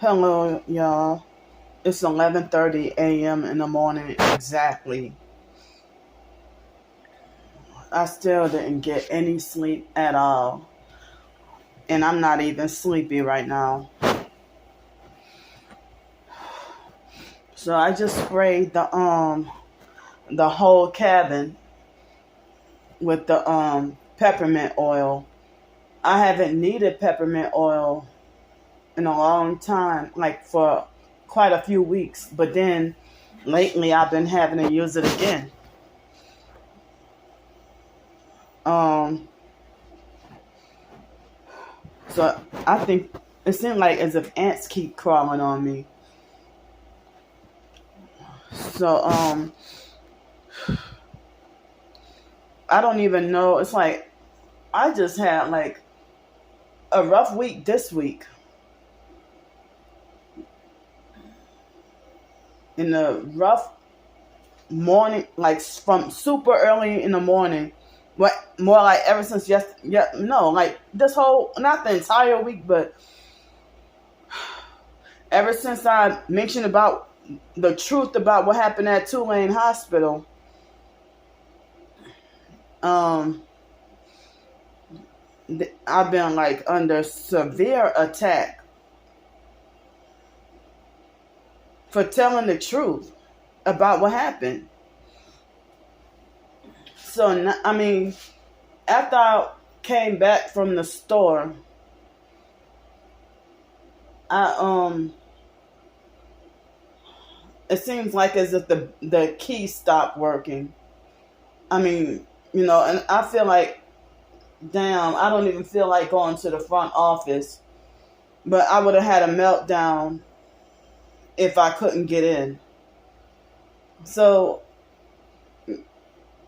Hello, y'all. It's 11:30 a.m. in the morning exactly. I still didn't get any sleep at all, and I'm not even sleepy right now. So I just sprayed the whole cabin with the peppermint oil. I haven't needed peppermint oil in a long time, like for quite a few weeks, but then lately I've been having to use it again. Um So I think it seems like as if ants keep crawling on me. So I don't even know. It's like I just had like a rough week this week. In the rough morning, like from super early in the morning. What more like ever since no, like this whole not the entire week, but ever since I mentioned about the truth about what happened at Tulane Hospital. Um I've been like under severe attack for telling the truth about what happened. So I mean, after I came back from the store, I it seems like as if the key stopped working. I mean, and I feel like, damn, I don't even feel like going to the front office, but I would have had a meltdown if I couldn't get in. So,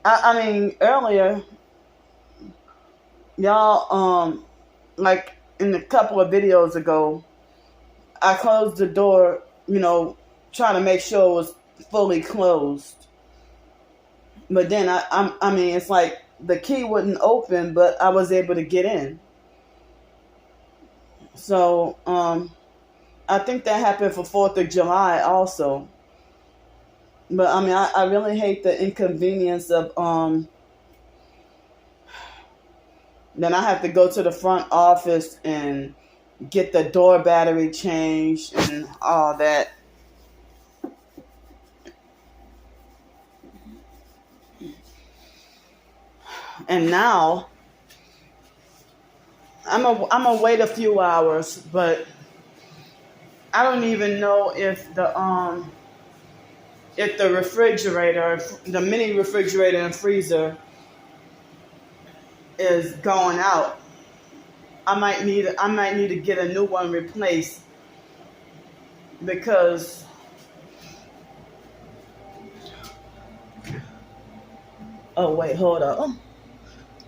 I mean, earlier, y'all, like in a couple of videos ago, I closed the door, trying to make sure it was fully closed. But then I mean, it's like the key wouldn't open, but I was able to get in. So, I think that happened for 4th of July also. But I mean, I really hate the inconvenience of then I have to go to the front office and get the door battery changed and all that. And now I'm gonna wait a few hours, but I don't even know if the refrigerator, the mini refrigerator and freezer is going out. I might need to get a new one replaced because oh wait, hold up. Oh,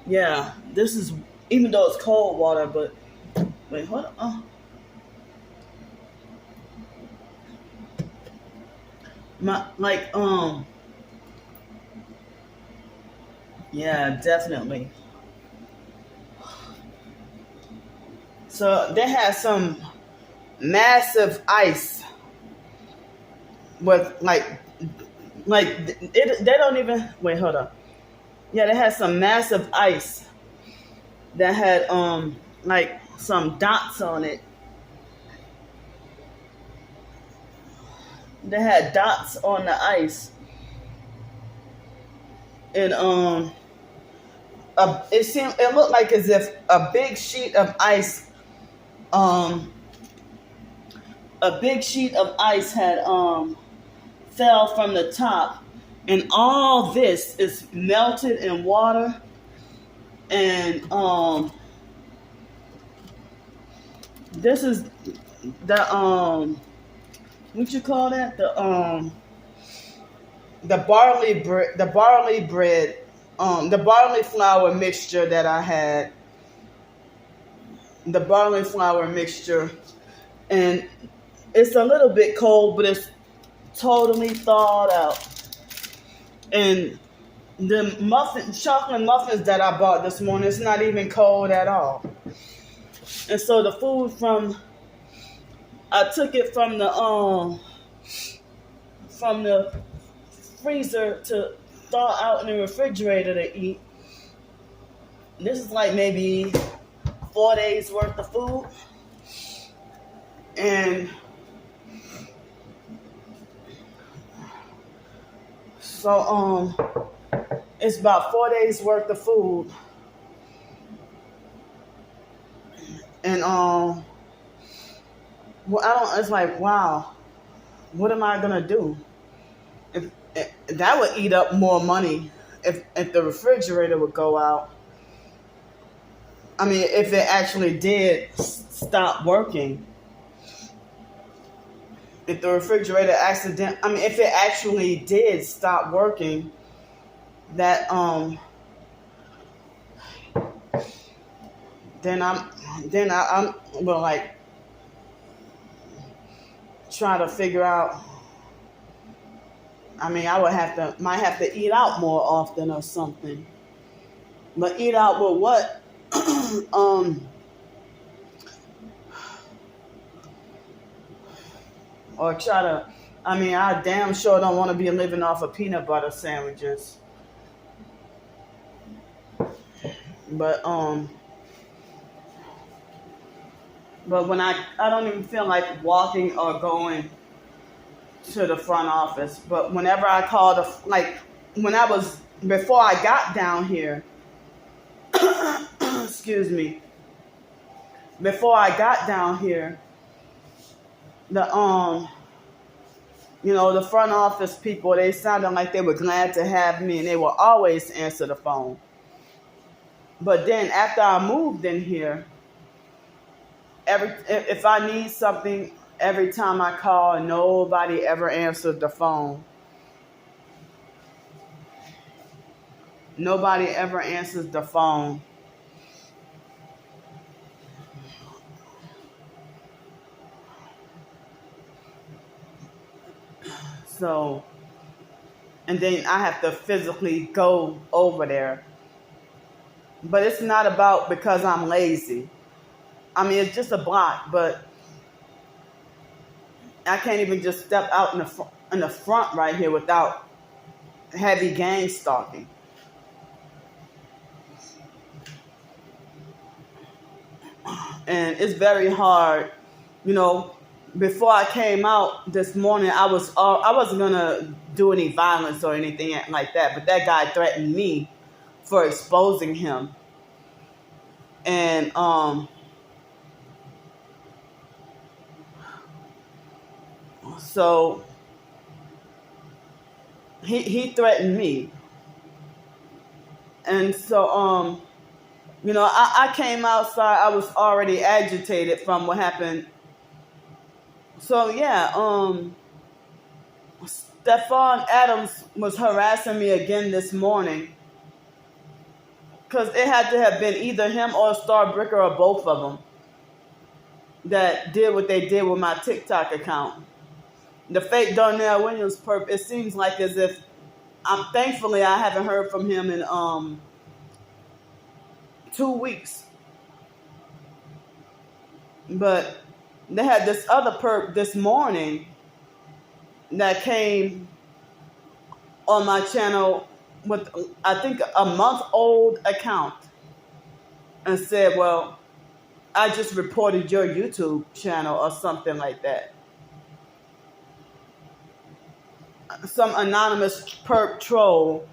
yeah, this is even though it's cold water, but wait, hold on. Oh, my yeah, definitely. So they had some massive ice with they don't even wait. Hold on. Yeah, they had some massive ice that had like some dots on it. They had dots on the ice, and it looked like as if a big sheet of ice um a big sheet of ice had fell from the top, and all this is melted in water, and this is the what you call that, the barley bread, the barley flour mixture that I had, the barley flour mixture, and it's a little bit cold, but it's totally thawed out. And the chocolate muffins that I bought this morning, it's not even cold at all. And so the food from I took it from the freezer to thaw out in the refrigerator to eat. This is like maybe 4 days worth of food. And so it's about 4 days worth of food. And well, it's like, wow, what am I gonna do? If that would eat up more money if the refrigerator would go out. I mean, if it actually did stop working. If the refrigerator if it actually did stop working, that then I'm well, like, try to figure out. I mean, might have to eat out more often or something. But eat out with what? Or try to. I mean, I damn sure don't want to be living off of peanut butter sandwiches. But when I don't even feel like walking or going to the front office. But whenever I called, before I got down here, excuse me, before I got down here, the the front office people, they sounded like they were glad to have me, and they will always answer the phone. But then after I moved in here, if I need something, every time I call, nobody ever answered the phone. Nobody ever answers the phone. So, and then I have to physically go over there. But it's not about because I'm lazy. I mean, it's just a block, but I can't even just step out in the front right here without heavy gang stalking. And it's very hard, Before I came out this morning, I wasn't gonna do any violence or anything like that, but that guy threatened me for exposing him, and so he threatened me, and so I came outside. I was already agitated from what happened. So yeah, Stephon Adams was harassing me again this morning, because it had to have been either him or Starbricker or both of them that did what they did with my TikTok account. The fake Darnell Williams perp, it seems like as if thankfully I haven't heard from him in 2 weeks. But they had this other perp this morning that came on my channel with, I think, a month-old account and said, well, I just reported your YouTube channel or something like that. Some anonymous perp troll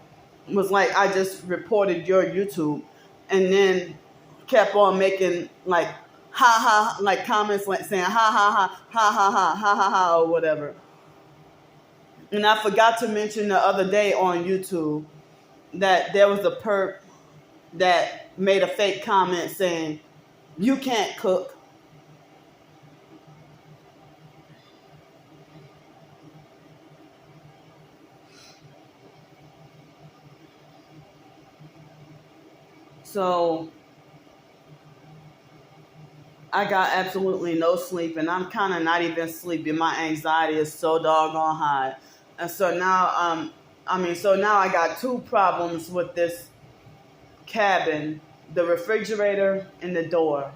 was like, I just reported your YouTube, and then kept on making like ha ha, like comments like saying ha ha ha ha ha ha ha ha ha or whatever. And I forgot to mention the other day on YouTube that there was a perp that made a fake comment saying, you can't cook. So I got absolutely no sleep, and I'm kind of not even sleepy. My anxiety is so doggone high. And so now, now I got two problems with this cabin: the refrigerator and the door.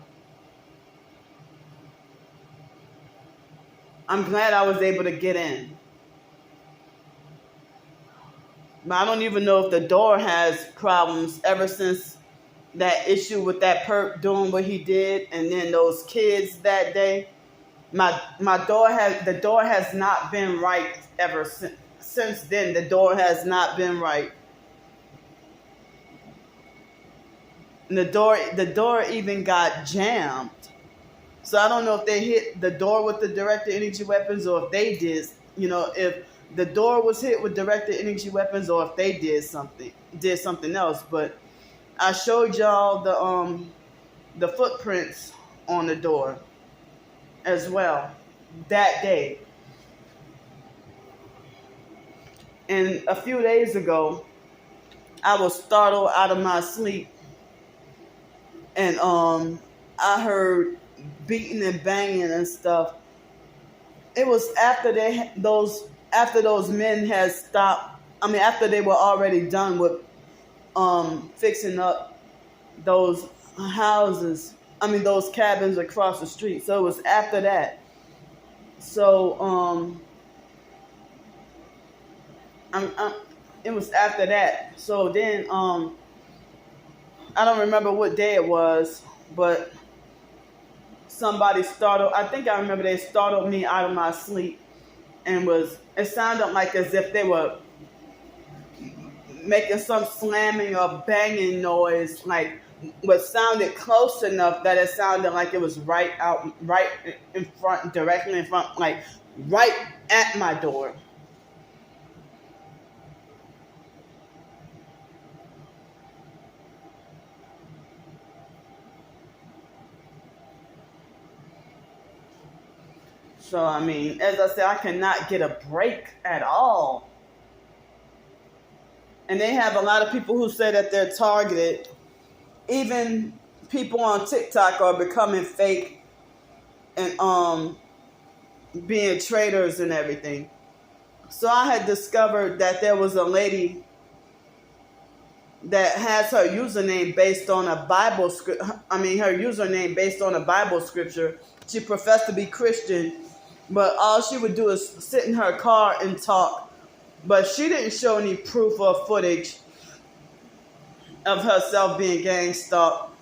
I'm glad I was able to get in. But I don't even know if the door has problems ever since that issue with that perp doing what he did, and then those kids that day. My door has the door has not been right ever since then. The door has not been right. And the door even got jammed. So I don't know if they hit the door with the directed energy weapons or if they did. If the door was hit with directed energy weapons or if they did something else. But I showed y'all the footprints on the door as well that day. And a few days ago, I was startled out of my sleep, and I heard beating and banging and stuff. It was after those men had stopped. I mean, after they were already done with fixing up those houses. I mean, those cabins across the street. So it was after that. So it was after that. So then I don't remember what day it was, but somebody startled. I think I remember they startled me out of my sleep, and it sounded like as if they were making some slamming or banging noise, like what sounded close enough that it sounded like it was right in front, directly in front, like right at my door. So, I mean, as I said, I cannot get a break at all. And they have a lot of people who say that they're targeted. Even people on TikTok are becoming fake and being traitors and everything. So I had discovered that there was a lady that has her username based on a Bible script. I mean, her username based on a Bible scripture. She professed to be Christian, but all she would do is sit in her car and talk. But she didn't show any proof or footage of herself being gang stalked.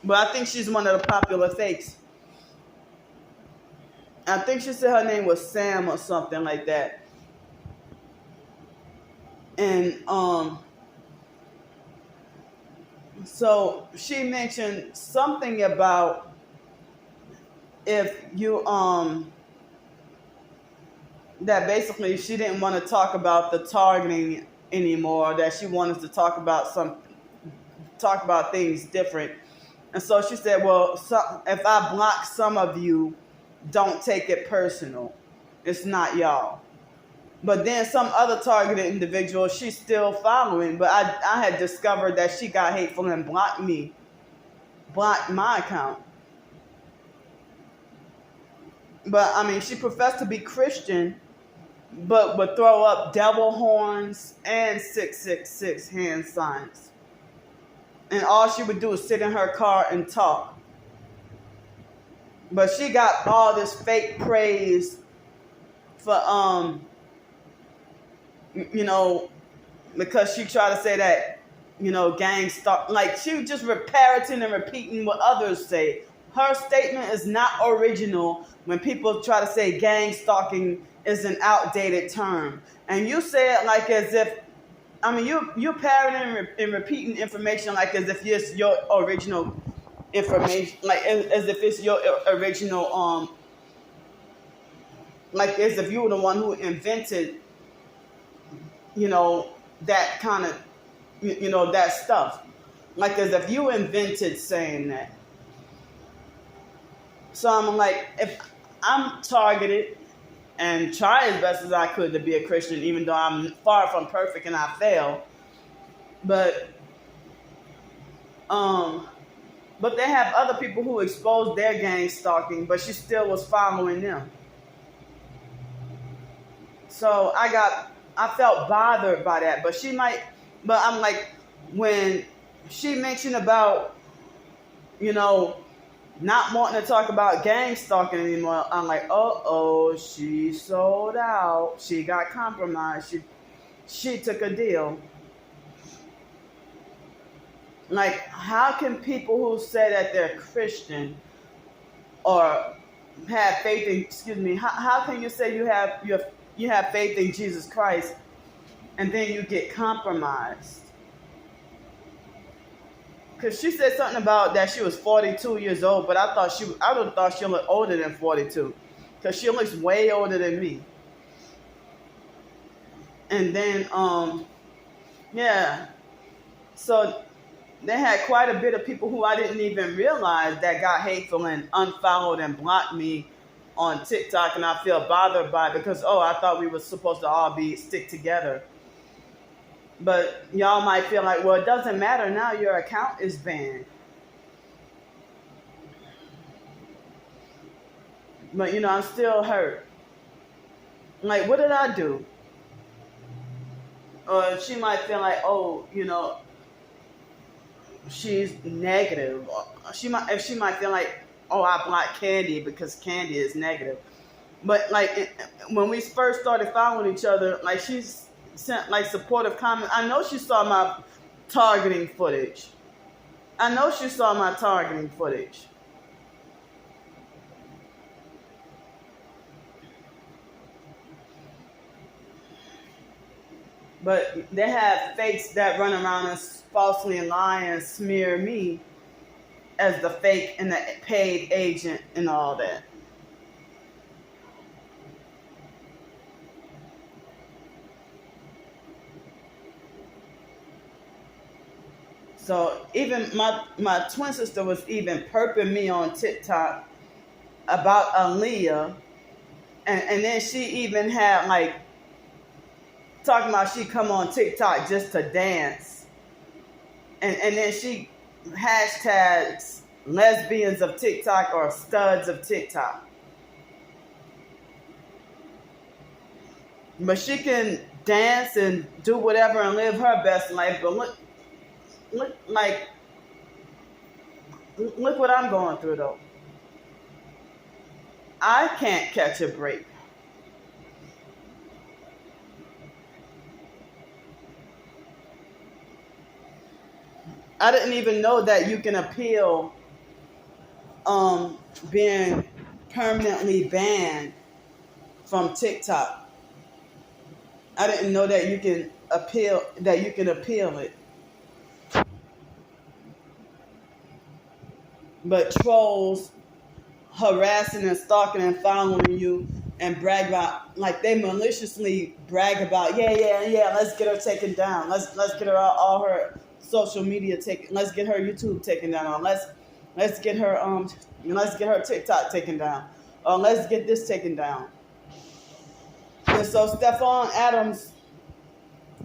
But I think she's one of the popular fakes. I think she said her name was Sam or something like that. And so she mentioned something about if you that basically she didn't want to talk about the targeting anymore, that she wanted to talk about things different. And so she said, well, if I block some of you, don't take it personal. It's not y'all. But then some other targeted individual, she's still following. But I had discovered that she got hateful and blocked my account. But, I mean, she professed to be Christian, but would throw up devil horns and 666 hand signs. And all she would do is sit in her car and talk. But she got all this fake praise for, because she tried to say that, gang stalk. Like, she was just parroting and repeating what others say. Her statement is not original when people try to say gang stalking is an outdated term. And you say it like as if, you're parroting and repeating information like as if it's your original information, like as if it's your original, like as if you were the one who invented, that kind of, that stuff. Like as if you invented saying that. So I'm like, if I'm targeted and try as best as I could to be a Christian, even though I'm far from perfect and I fail. But they have other people who exposed their gang stalking, but she still was following them. So I felt bothered by that. But I'm like, when she mentioned about, not wanting to talk about gang stalking anymore. I'm like, oh, she sold out. She got compromised. She took a deal. Like, how can people who say that they're Christian or have faith in, excuse me, how can you say you have faith in Jesus Christ and then you get compromised? Because she said something about that she was 42 years old, but I would have thought she looked older than 42, because she looks way older than me. And then, yeah, so they had quite a bit of people who I didn't even realize that got hateful and unfollowed and blocked me on TikTok, and I feel bothered by it because, I thought we were supposed to all stick together. But y'all might feel like, well, it doesn't matter now, your account is banned. But, I'm still hurt. Like, what did I do? Or she might feel like, she's negative. She might feel like, I blocked Candy because Candy is negative. But like when we first started following each other, like she's sent like supportive comments. I know she saw my targeting footage. But they have fakes that run around and falsely lie and smear me as the fake and the paid agent and all that. So even my twin sister was even perping me on TikTok about Aaliyah, and then she even had like talking about she come on TikTok just to dance, and then she hashtags lesbians of TikTok or studs of TikTok. But she can dance and do whatever and live her best life. But look what I'm going through though. I can't catch a break. I didn't even know that you can appeal being permanently banned from TikTok. I didn't know that you can appeal it. But trolls harassing and stalking and following you and brag about, like they maliciously brag about, yeah, let's get her taken down. Let's get her all her social media taken. Let's get her YouTube taken down. Or let's get her TikTok taken down. Or let's get this taken down. And so Stephon Adams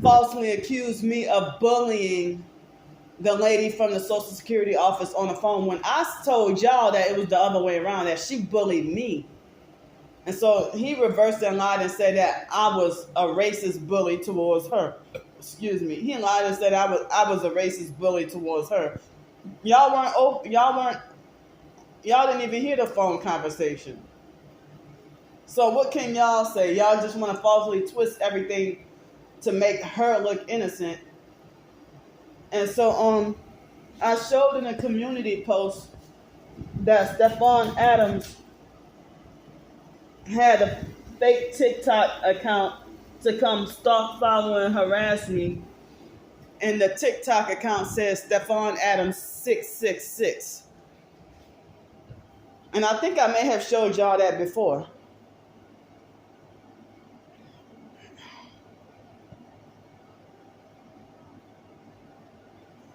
falsely accused me of bullying the lady from the Social Security office on the phone when I told y'all that it was the other way around, that she bullied me. And so he reversed and lied and said that I was a racist bully towards her. Excuse me. He lied and said I was a racist bully towards her. Y'all didn't even hear the phone conversation. So what can y'all say? Y'all just want to falsely twist everything to make her look innocent. And so I showed in a community post that Stephon Adams had a fake TikTok account to come stalk, follow, and harass me. And the TikTok account says Stephon Adams 666. And I think I may have showed y'all that before.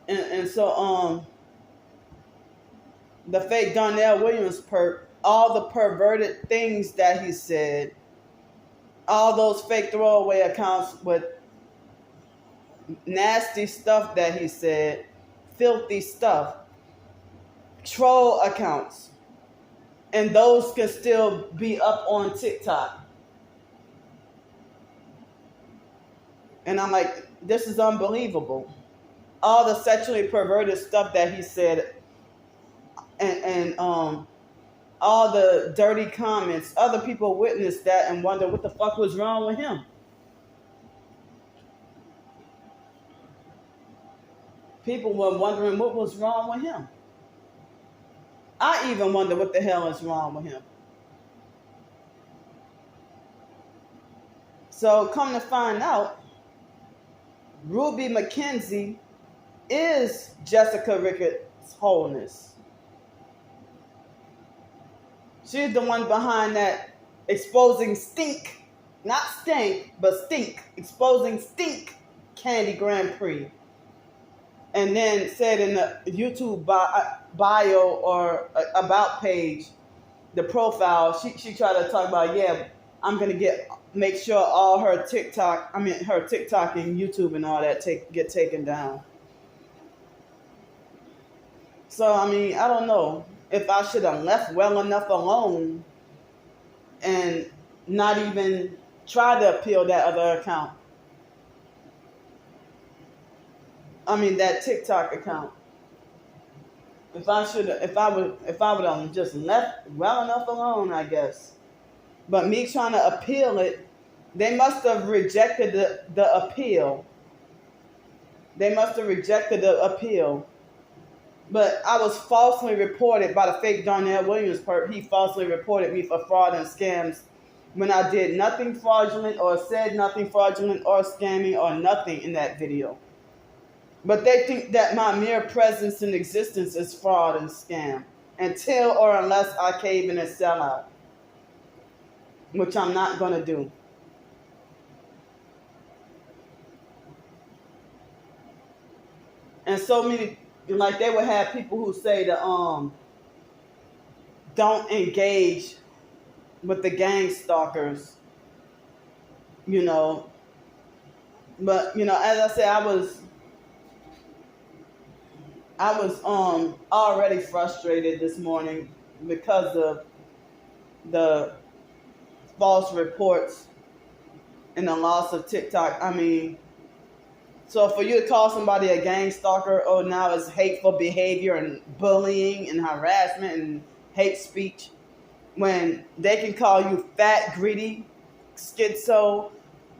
And so the fake Donnell Williams all the perverted things that he said, all those fake throwaway accounts with nasty stuff that he said, filthy stuff, troll accounts, and those can still be up on TikTok. And I'm like, this is unbelievable. All the sexually perverted stuff that he said, and all the dirty comments. Other people witnessed that and wonder what the fuck was wrong with him. People were wondering what was wrong with him. I even wonder what the hell is wrong with him. So come to find out, Ruby McKenzie is Jessica Ricketts' wholeness. She's the one behind that exposing stink, not stink, but stink, exposing stink Candy Grand Prix. And then said in the YouTube bio or about page, the profile, she tried to talk about, yeah, I'm going to make sure all her TikTok and YouTube and all that get taken down. So, I mean, I don't know if I should have left well enough alone and not even try to appeal that other account. I mean, that TikTok account. If I would have just left well enough alone, I guess. But me trying to appeal it, they must have rejected the appeal. They must have rejected the appeal. But I was falsely reported by the fake Darnell Williams perp. He falsely reported me for fraud and scams when I did nothing fraudulent or said nothing fraudulent or scamming or nothing in that video. But they think that my mere presence and existence is fraud and scam until or unless I cave in and sell out, which I'm not going to do. And so many, like they would have people who say that don't engage with the gang stalkers, you know. But, you know, as I said, I was already frustrated this morning because of the false reports and the loss of TikTok. I mean, so for you to call somebody a gang stalker, oh, now it's hateful behavior and bullying and harassment and hate speech, when they can call you fat, greedy, schizo,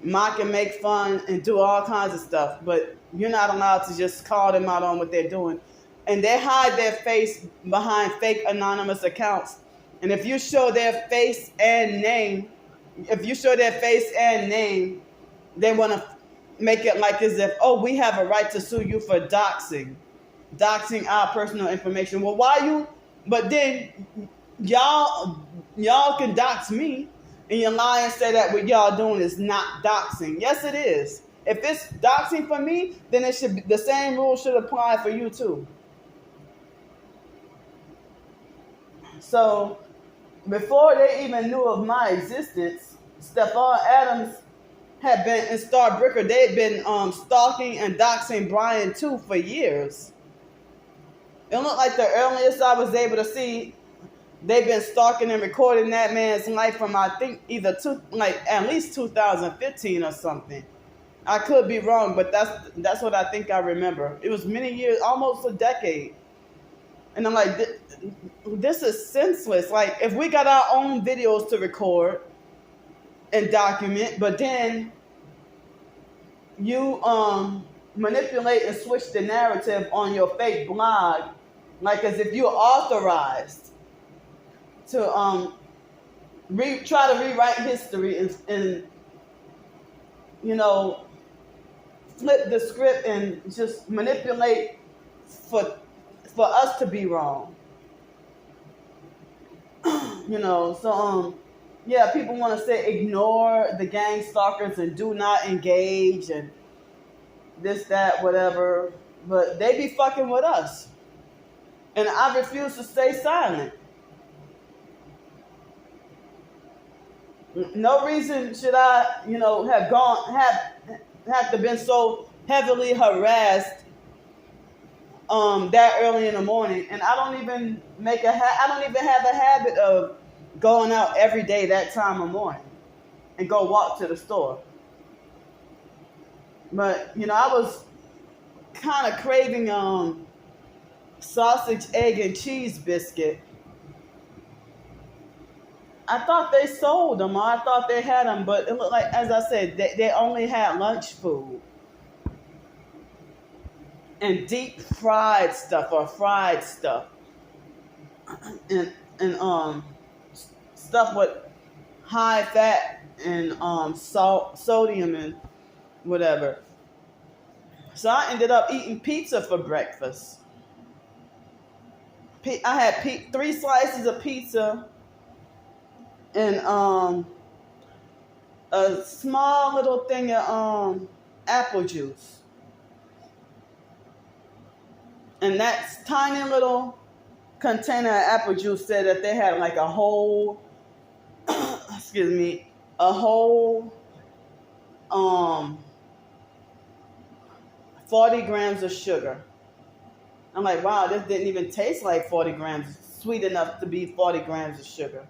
mock and make fun and do all kinds of stuff, but you're not allowed to just call them out on what they're doing. And they hide their face behind fake anonymous accounts. And if you show their face and name, they want to make it like as if, oh, we have a right to sue you for doxing our personal information. Well, but then y'all can dox me, and you lie and say that what y'all doing is not doxing. Yes, it is. If it's doxing for me, then the same rule should apply for you too. So before they even knew of my existence, Stephon Adams had been in Starbricker. They had been stalking and doxing Brian too for years. It looked like the earliest I was able to see, they've been stalking and recording that man's life from, I think, at least 2015 or something. I could be wrong, but that's what I think I remember. It was many years, almost a decade. And I'm like, this is senseless. Like, if we got our own videos to record and document, but then you manipulate and switch the narrative on your fake blog, like as if you're authorized to try to rewrite history and you know, flip the script and just manipulate for us to be wrong. You know, so yeah, people want to say ignore the gang stalkers and do not engage and this, that, whatever, but they be fucking with us. And I refuse to stay silent. No reason should I, you know, have to been so heavily harassed that early in the morning. And I don't even have a habit of going out every day that time of morning and go walk to the store. But, you know, I was kind of craving sausage, egg, and cheese biscuit. I thought they sold them, or I thought they had them, but it looked like, as I said, they only had lunch food and deep fried stuff or fried stuff, and stuff with high fat and sodium and whatever. So I ended up eating pizza for breakfast. I had 3 slices of pizza and a small little thing of apple juice. And that tiny little container of apple juice said that they had like a whole, excuse me, a whole 40 grams of sugar. I'm like, wow, this didn't even taste like 40 grams, sweet enough to be 40 grams of sugar.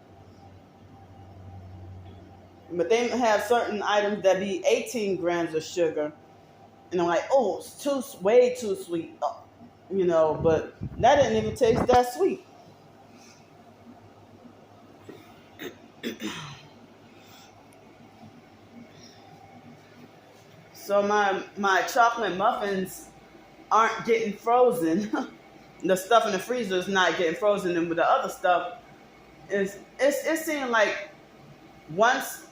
But they have certain items that be 18 grams of sugar. And I'm like, oh, it's way too sweet. But that didn't even taste that sweet. So my chocolate muffins aren't getting frozen. The stuff in the freezer is not getting frozen, and with the other stuff, it seemed like once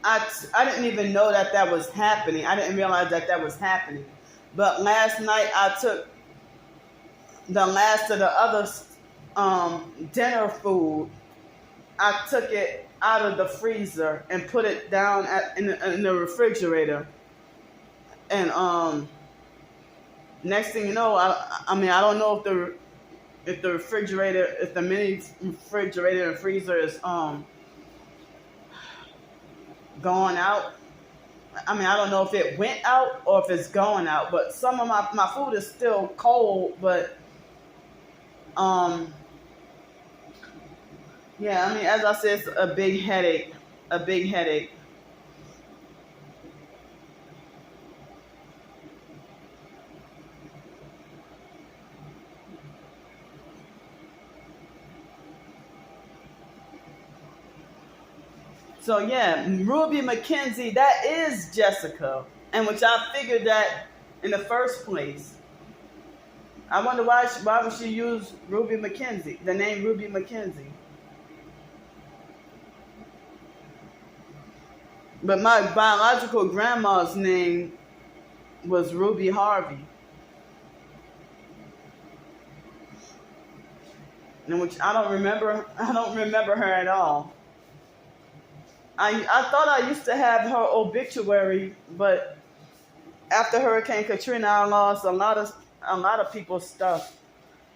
I didn't even know that was happening. I didn't realize that was happening. But last night I took the last of the other dinner food. I took it out of the freezer and put it down in the refrigerator. And next thing you know, I don't know if the mini refrigerator and freezer is going out. I don't know if it went out or if it's going out, but some of my food is still cold, but yeah, as I said, it's a big headache. So yeah, Ruby McKenzie, that is Jessica, and which I figured that in the first place. I wonder why would she use Ruby McKenzie, the name Ruby McKenzie. But my biological grandma's name was Ruby Harvey, in which I don't remember her at all. I thought I used to have her obituary, but after Hurricane Katrina, I lost a lot of people's stuff.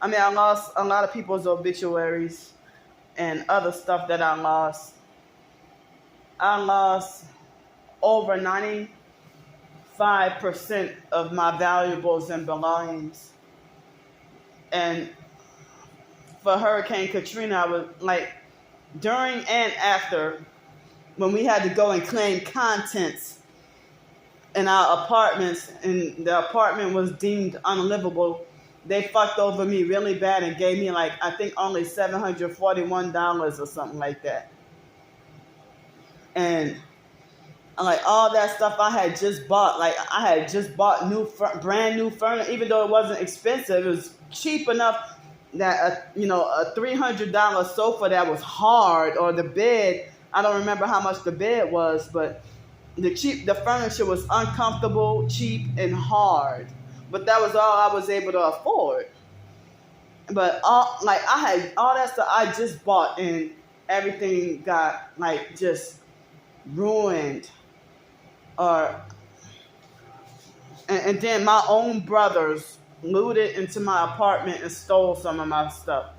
I lost a lot of people's obituaries and other stuff that I lost. I lost over 95% of my valuables and belongings. And for Hurricane Katrina, I was like, during and after, when we had to go and claim contents in our apartments and the apartment was deemed unlivable, they fucked over me really bad and gave me I think only $741 or something like that. And all that stuff I had just bought, I had just bought brand new furniture, even though it wasn't expensive, it was cheap enough that a $300 sofa that was hard, or the bed, I don't remember how much the bed was, but the furniture was uncomfortable, cheap, and hard. But that was all I was able to afford. But I had all that stuff I just bought, and everything got just ruined. And then my own brothers looted into my apartment and stole some of my stuff.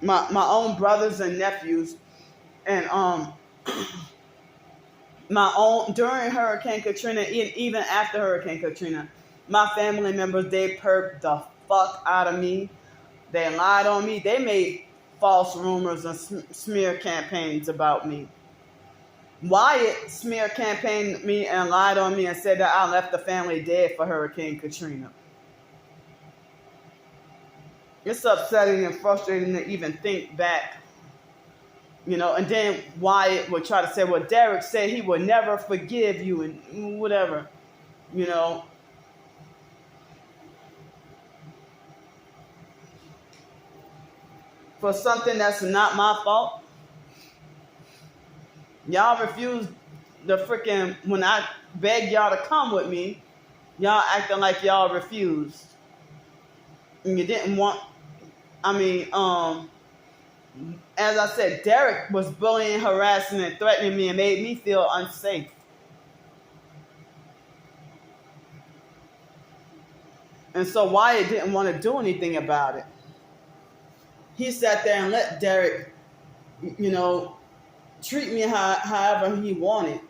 My own brothers and nephews, and during Hurricane Katrina, even after Hurricane Katrina, my family members, they perked the fuck out of me. They lied on me. They made false rumors and smear campaigns about me. Wyatt smear campaigned me and lied on me and said that I left the family dead for Hurricane Katrina. it's upsetting and frustrating to even think back, and then Wyatt would try to say, well, Derek said he would never forgive you and whatever, you know. For something that's not my fault. Y'all refused when I begged y'all to come with me, y'all acting like y'all refused. And you didn't want, as I said, Derek was bullying, harassing, and threatening me and made me feel unsafe. And so Wyatt didn't want to do anything about it. He sat there and let Derek, treat me however he wanted.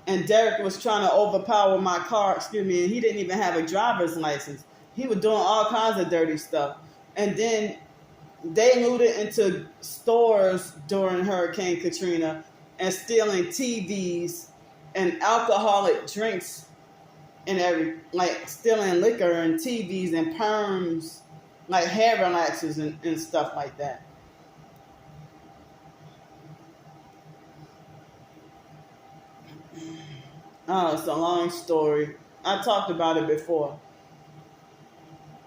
And Derek was trying to overpower my car, and he didn't even have a driver's license. He was doing all kinds of dirty stuff. And then they looted into stores during Hurricane Katrina and stealing TVs and alcoholic drinks and stealing liquor and TVs and perms, like hair relaxers and stuff like that. Oh, it's a long story. I talked about it before.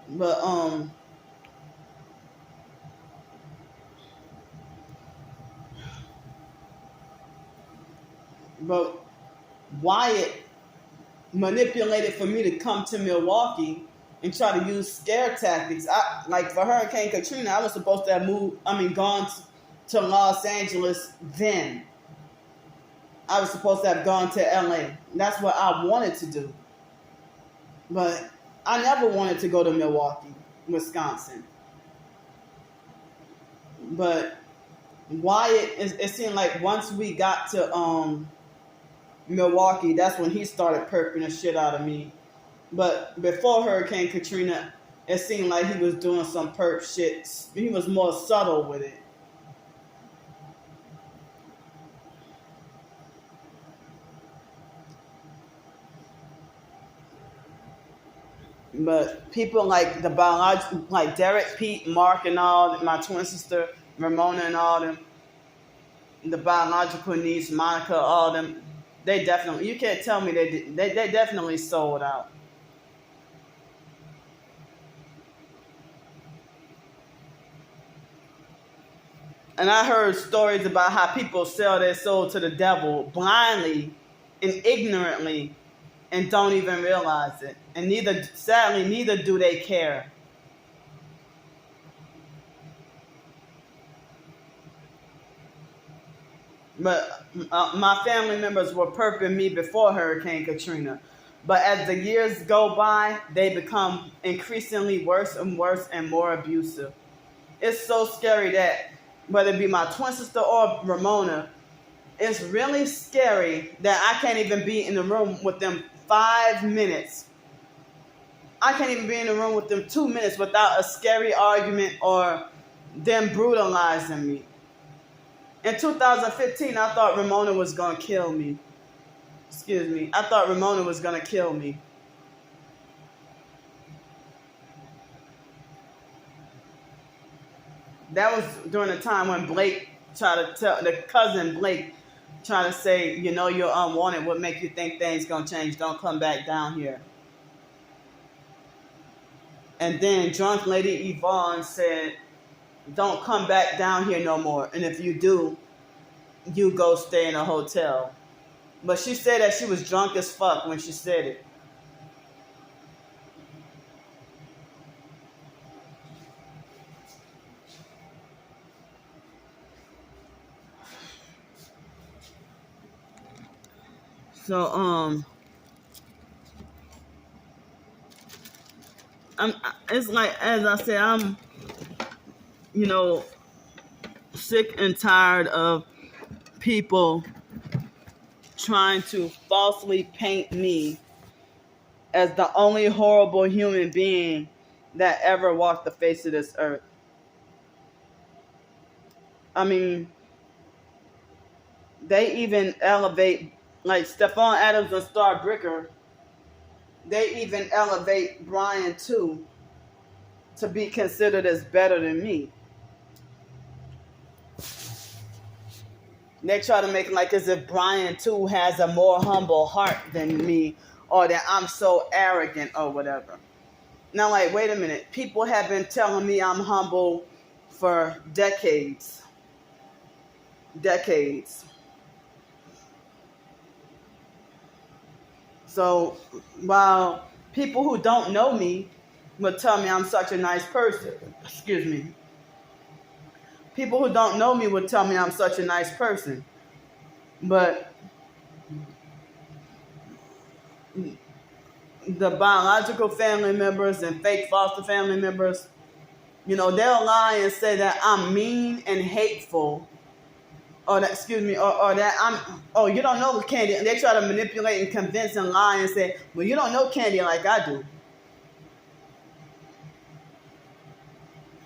But Wyatt manipulated for me to come to Milwaukee and try to use scare tactics. For Hurricane Katrina, I was supposed to have gone to Los Angeles then. I was supposed to have gone to LA. That's what I wanted to do. But I never wanted to go to Milwaukee, Wisconsin. But Wyatt, it seemed like once we got to Milwaukee, that's when he started perping the shit out of me. But before Hurricane Katrina, it seemed like he was doing some perp shit. He was more subtle with it. But people like like Derek, Pete, Mark, and all, my twin sister, Ramona, and all them, the biological niece, Monica, all them, they definitely, you can't tell me they definitely sold out. And I heard stories about how people sell their soul to the devil blindly and ignorantly and don't even realize it. And neither do they care. But my family members were perping me before Hurricane Katrina. But as the years go by, they become increasingly worse and worse and more abusive. It's so scary that whether it be my twin sister or Ramona, it's really scary that I can't even be in the room with them 5 minutes. I can't even be in the room with them 2 minutes without a scary argument or them brutalizing me. In 2015, I thought Ramona was going to kill me. I thought Ramona was going to kill me. That was during the time when Blake tried to tell, the cousin Blake tried to say, you're unwanted. What make you think things going to change? Don't come back down here. And then drunk lady Yvonne said, don't come back down here no more. And if you do, you go stay in a hotel. But she said that she was drunk as fuck when she said it. So, it's like, as I said, I'm, sick and tired of people trying to falsely paint me as the only horrible human being that ever walked the face of this earth. They even elevate, like Stephon Adams and Star Bricker, They even elevate Brian too to be considered as better than me. They try to make it like as if Brian too has a more humble heart than me, or that I'm so arrogant or whatever. Now, like, wait a minute. People have been telling me I'm humble for decades. Decades. So, while people who don't know me would tell me I'm such a nice person, excuse me. People who don't know me would tell me I'm such a nice person. But the biological family members and fake foster family members, they'll lie and say that I'm mean and hateful, or that, or that you don't know Candy. And they try to manipulate and convince and lie and say, well, you don't know Candy like I do.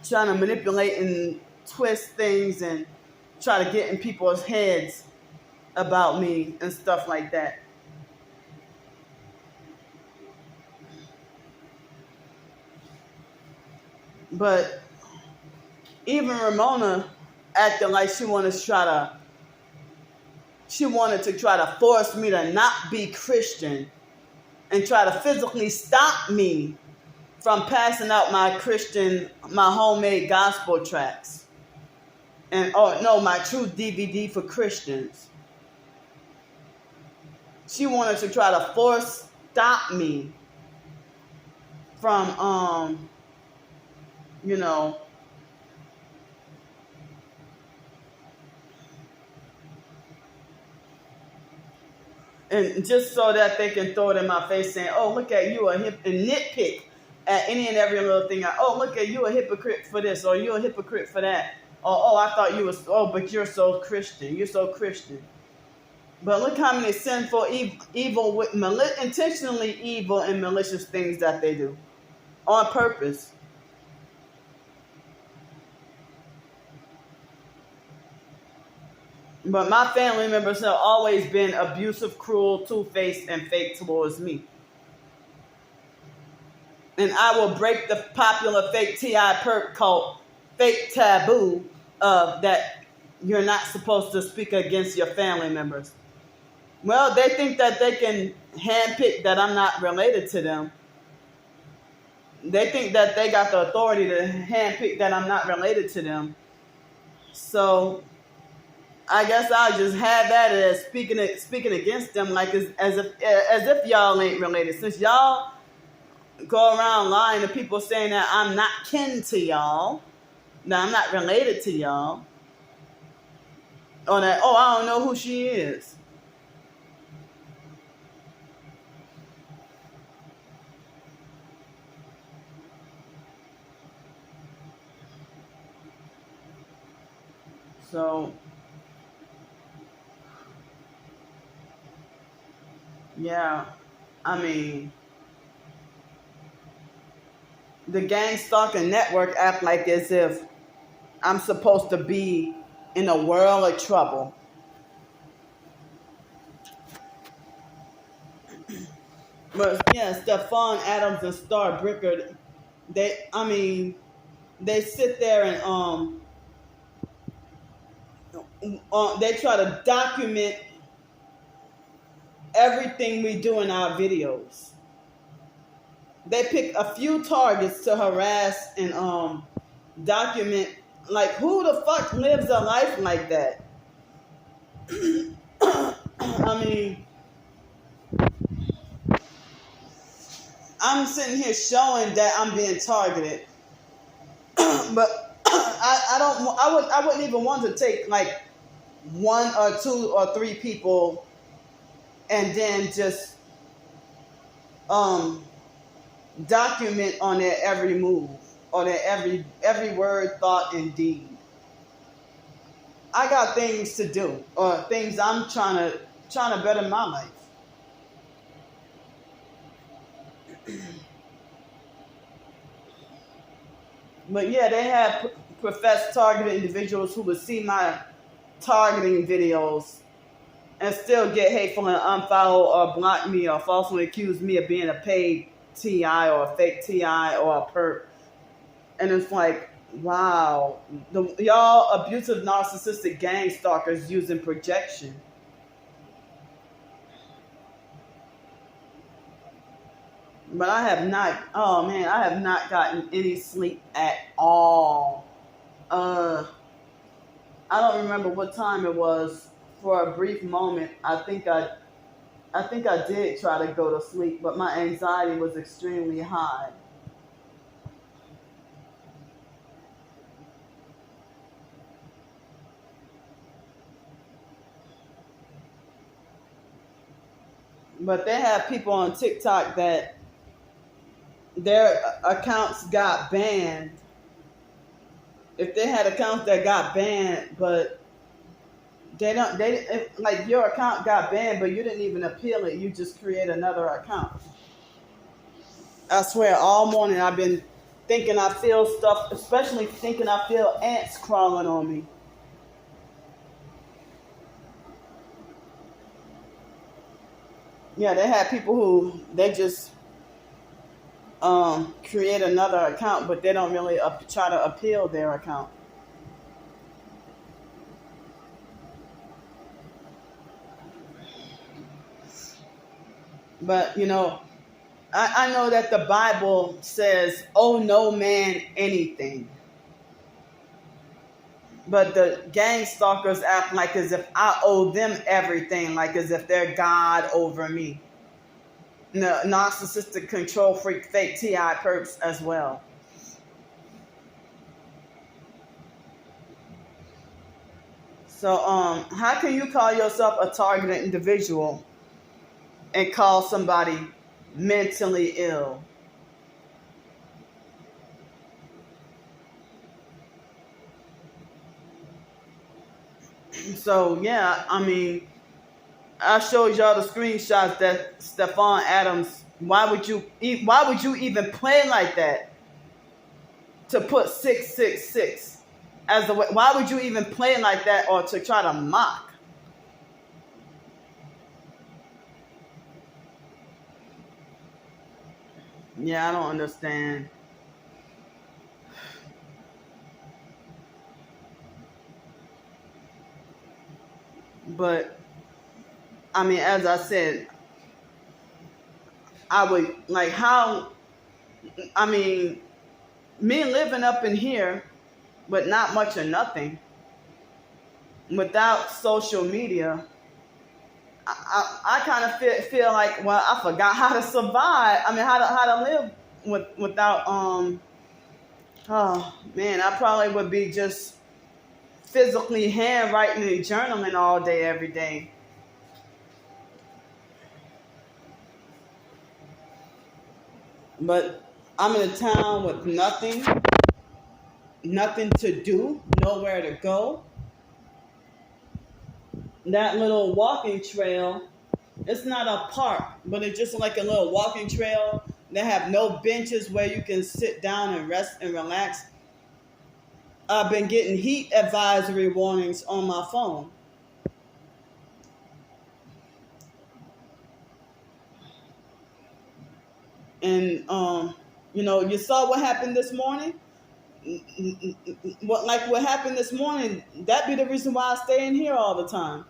Trying to manipulate and twist things and try to get in people's heads about me and stuff like that. But even Ramona acted like she wanted to try to force me to not be Christian and try to physically stop me from passing out my homemade gospel tracts. And my true DVD for Christians. She wanted to try to stop me from and just so that they can throw it in my face saying, oh, look at you, and nitpick at any and every little thing. Oh, look at you, a hypocrite for this, or you're a hypocrite for that. Or, I thought you was, but you're so Christian. You're so Christian. But look how many sinful, evil, intentionally evil and malicious things that they do. On purpose. But my family members have always been abusive, cruel, two-faced, and fake towards me. And I will break the popular fake T.I. Perk cult, fake taboo of that you're not supposed to speak against your family members. Well, they think that they can handpick that I'm not related to them. They think that they got the authority to handpick that I'm not related to them. So I guess I'll just have that as speaking against them, like as if y'all ain't related. Since y'all go around lying to people saying that I'm not kin to y'all, that I'm not related to y'all, or that I don't know who she is. So, yeah, I mean, the gang stalking network act like as if I'm supposed to be in a world of trouble. But yeah, Stephon Adams and Star Bricker, they sit there and they try to document everything we do in our videos. They pick a few targets to harass and document. Like, who the fuck lives a life like that? I mean, I'm sitting here showing that I'm being targeted, but I wouldn't even want to take like 1 or 2 or 3 people and then just document on their every move, or their every word, thought, and deed. I got things to do, or things I'm trying to better my life. But yeah, they have professed targeted individuals who would see my targeting videos and still get hateful and unfollow or block me or falsely accuse me of being a paid TI or a fake TI or a perp. And it's like, wow, y'all abusive narcissistic gang stalkers using projection. But I have not, oh man, I have not gotten any sleep at all. I don't remember what time it was. For a brief moment, I think I did try to go to sleep, but my anxiety was extremely high. But they have people on TikTok that their accounts got banned. If they had accounts that got banned, but like your account got banned, but you didn't even appeal it. You just create another account. I swear, all morning I've been thinking I feel stuff, especially thinking I feel ants crawling on me. Yeah, they had people who they just create another account, but they don't really try to appeal their account. But I know that the Bible says, "Owe no man anything." But the gang stalkers act like as if I owe them everything, like as if they're God over me. The narcissistic control freak fake TI perps as well. So how can you call yourself a targeted individual and call somebody mentally ill? So yeah, I mean, I showed y'all the screenshots that Stephon Adams. Why would you even play like that? To put 666 as the way. Why would you even play like that, or to try to mock? Yeah, I don't understand. But I mean, as I said, I would like how. I mean, me living up in here with not much or nothing, without social media, I kind of feel like, well, I forgot how to survive. I mean, how to live without oh man, I probably would be just physically handwriting and journaling all day every day. But I'm in a town with nothing to do, nowhere to go. That little walking trail, it's not a park, but it's just like a little walking trail. They have no benches where you can sit down and rest and relax. I've been getting heat advisory warnings on my phone. And you saw what happened this morning. What happened this morning? That be the reason why I stay in here all the time.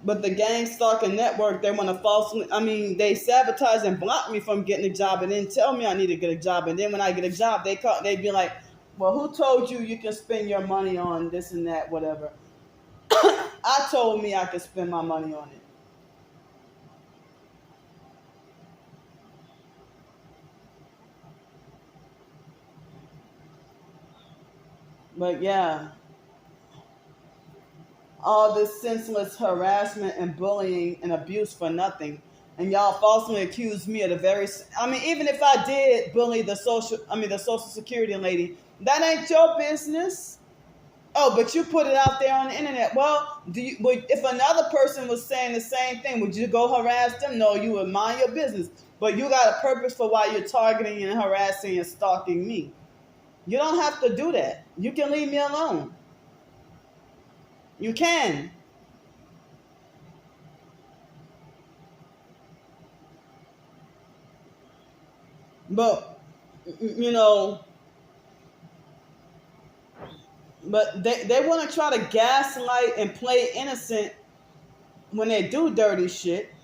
But the gang stalking network, they want to falsely, I mean, they sabotage and block me from getting a job and then tell me I need to get a job. And then when I get a job, they be like, well, who told you you can spend your money on this and that, whatever? I told me I could spend my money on it. But yeah, all this senseless harassment and bullying and abuse for nothing. And y'all falsely accuse me of the very. I mean, even if I did bully the social security lady, that ain't your business. Oh, but you put it out there on the internet. Well, if another person was saying the same thing, would you go harass them? No, you would mind your business. But you got a purpose for why you're targeting and harassing and stalking me. You don't have to do that. You can leave me alone. You can. But, you know, but they want to try to gaslight and play innocent when they do dirty shit.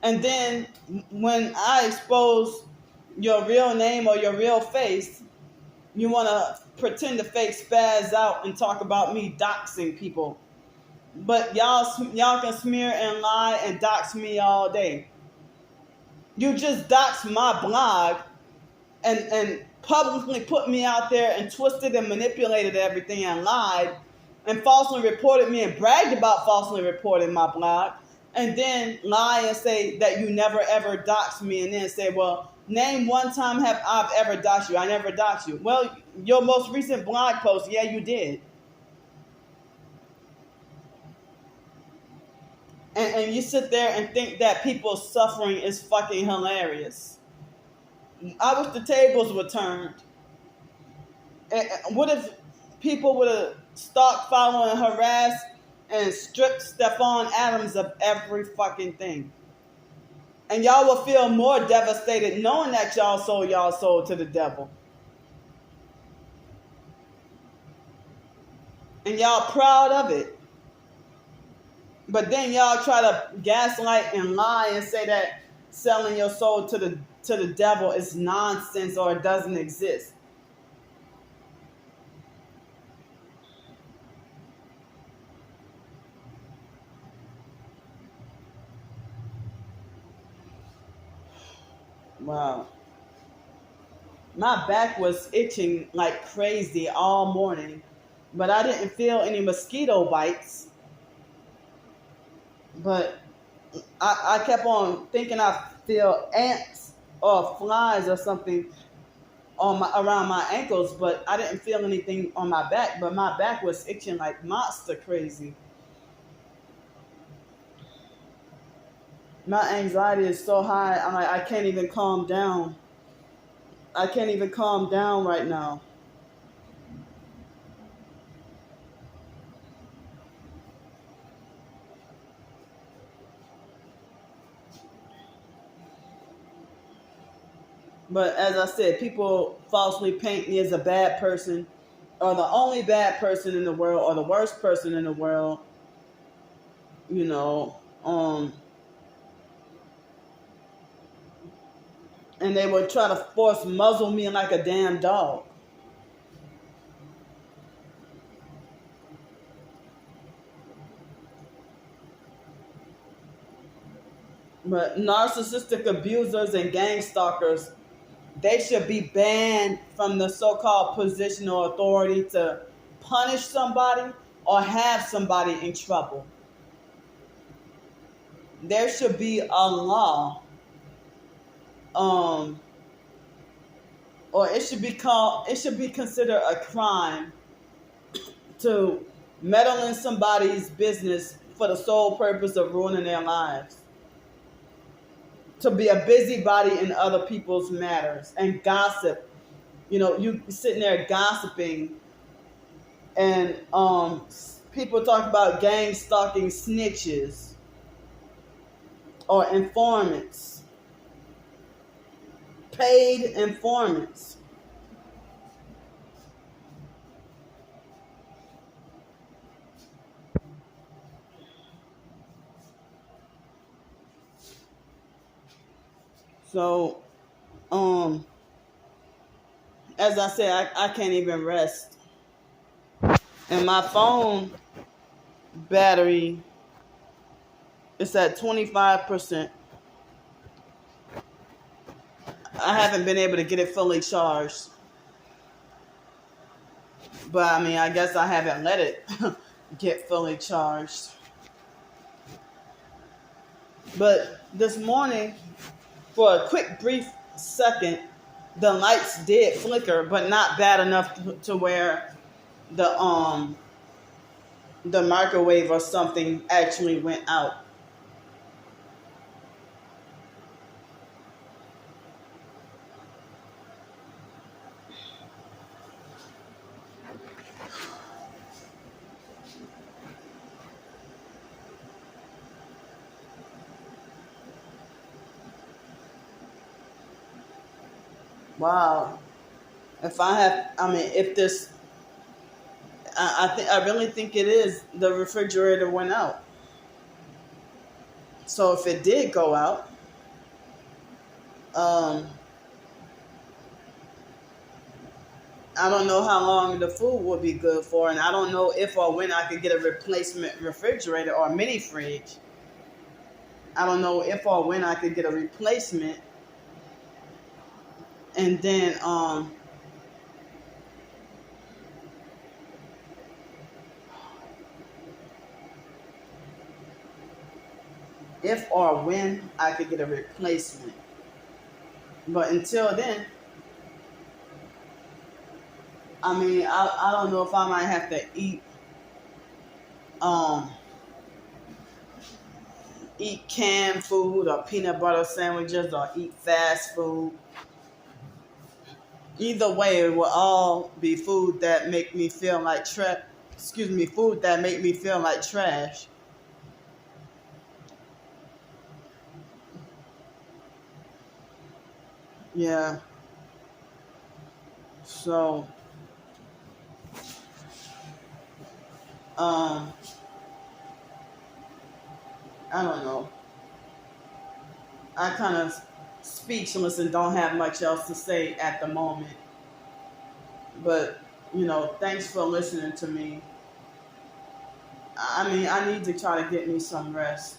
And then when I expose your real name or your real face, you want to pretend to fake spaz out and talk about me doxing people. But y'all can smear and lie and dox me all day. You just doxed my blog and publicly put me out there and twisted and manipulated everything and lied and falsely reported me and bragged about falsely reporting my blog, and then lie and say that you never ever doxed me, and then say, well, name one time have I've ever doxed you. I never doxed you. Well, your most recent blog post, yeah, you did. And you sit there and think that people's suffering is fucking hilarious. I wish the tables were turned. What if people would have stalked, followed, and harassed and stripped Stephon Adams of every fucking thing? And y'all will feel more devastated knowing that y'all sold y'all soul to the devil. And y'all proud of it. But then y'all try to gaslight and lie and say that selling your soul to the devil is nonsense or it doesn't exist. Wow. My back was itching like crazy all morning, but I didn't feel any mosquito bites. But I kept on thinking I feel ants or flies or something around my ankles, but I didn't feel anything on my back. But my back was itching like monster crazy. My anxiety is so high. I'm like, I can't even calm down. I can't even calm down right now. But as I said, people falsely paint me as a bad person, or the only bad person in the world, or the worst person in the world. You know, and they would try to force muzzle me like a damn dog. But narcissistic abusers and gang stalkers, they should be banned from the so-called position or authority to punish somebody or have somebody in trouble. There should be a law, um, or it should be considered a crime to meddle in somebody's business for the sole purpose of ruining their lives. To be a busybody in other people's matters and gossip. You know, you sitting there gossiping, and people talk about gang stalking snitches or informants, paid informants. So, as I said, I can't even rest. And my phone battery is at 25%. I haven't been able to get it fully charged. But I mean, I guess I haven't let it get fully charged. But this morning, for a quick, brief second, the lights did flicker, but not bad enough to where the microwave or something actually went out. Wow. If I have, I mean, if this, I really think it is the refrigerator went out. So if it did go out, um, I don't know how long the food will be good for, and I don't know if or when I could get a replacement refrigerator or mini fridge. I don't know if or when I could get a replacement, and then if or when I could get a replacement. But until then, I mean, I don't know if I might have to um eat canned food or peanut butter sandwiches or eat fast food. Either way, it will all be food that make me feel like food that make me feel like trash. Yeah. So, um, I don't know. I kind of speechless and don't have much else to say at the moment. But, thanks for listening to me. I mean, I need to try to get me some rest.